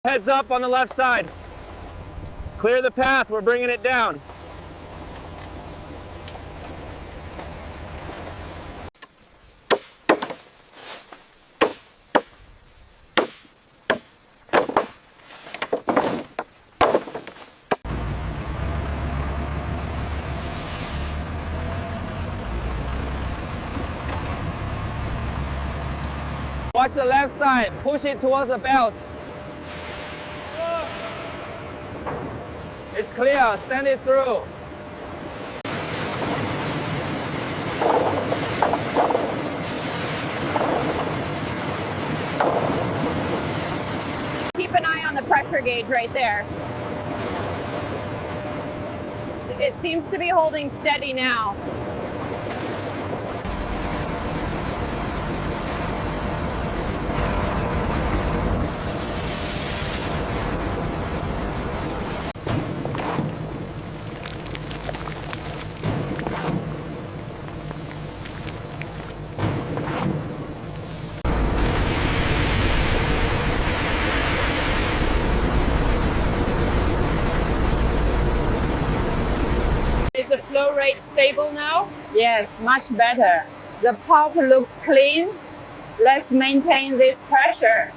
Heads up on the left side. Clear the path, we're bringing it down. Watch the left side, push it towards the belt. It's clear, send it through. Keep an eye on the pressure gauge right there. It seems to be holding steady now. Is the flow rate stable now? Yes, much better. The pulp looks clean. Let's maintain this pressure.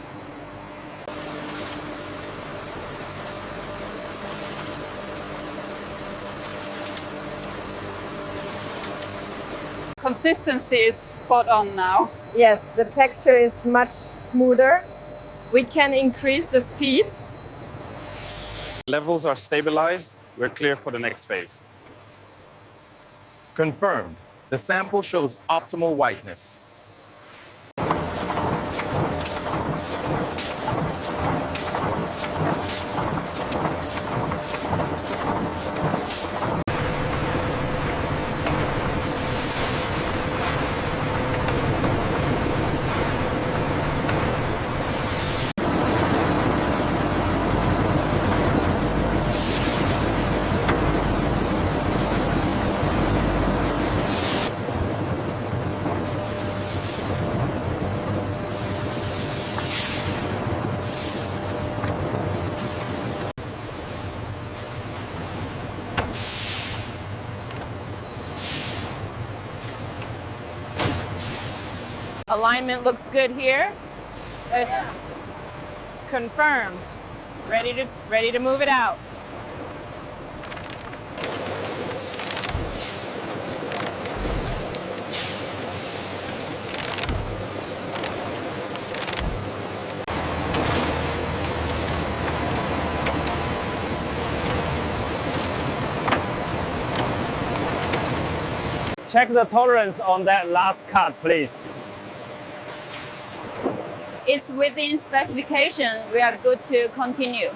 Consistency is spot on now. Yes, the texture is much smoother. We can increase the speed. Levels are stabilized. We're clear for the next phase. Confirmed. The sample shows optimal whiteness. Alignment looks good here. Confirmed. Ready to move it out. Check the tolerance on that last cut, please. It's within specification. We are good to continue.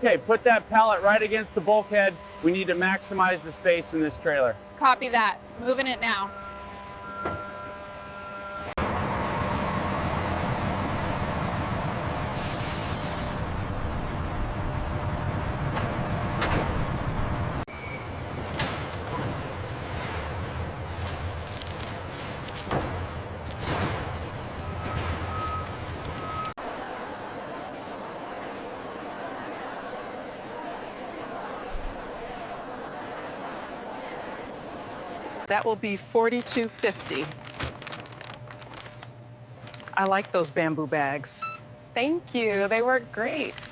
Okay, put that pallet right against the bulkhead. We need to maximize the space in this trailer. Copy that. Moving it now. That will be $42.50. I like those bamboo bags. Thank you. They work great.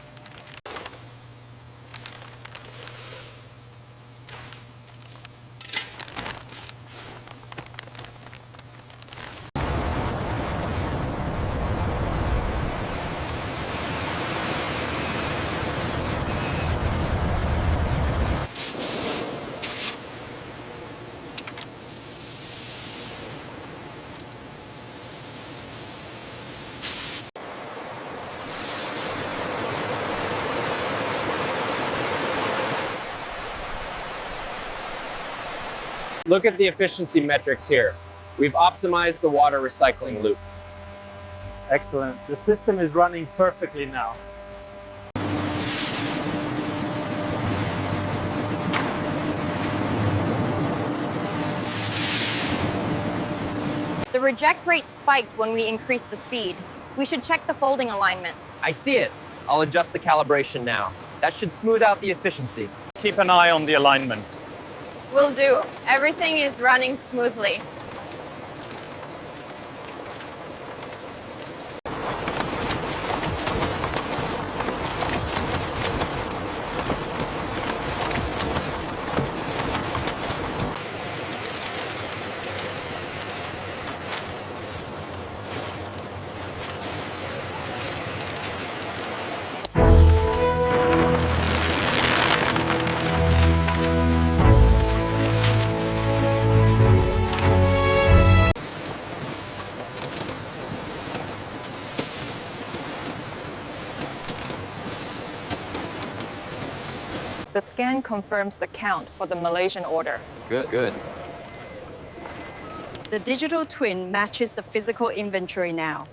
Look at the efficiency metrics here. We've optimized the water recycling loop. Excellent. The system is running perfectly now. The reject rate spiked when we increased the speed. We should check the folding alignment. I see it. I'll adjust the calibration now. That should smooth out the efficiency. Keep an eye on the alignment. Will do. Everything is running smoothly. The scan confirms the count for the Malaysian order. Good. The digital twin matches the physical inventory now.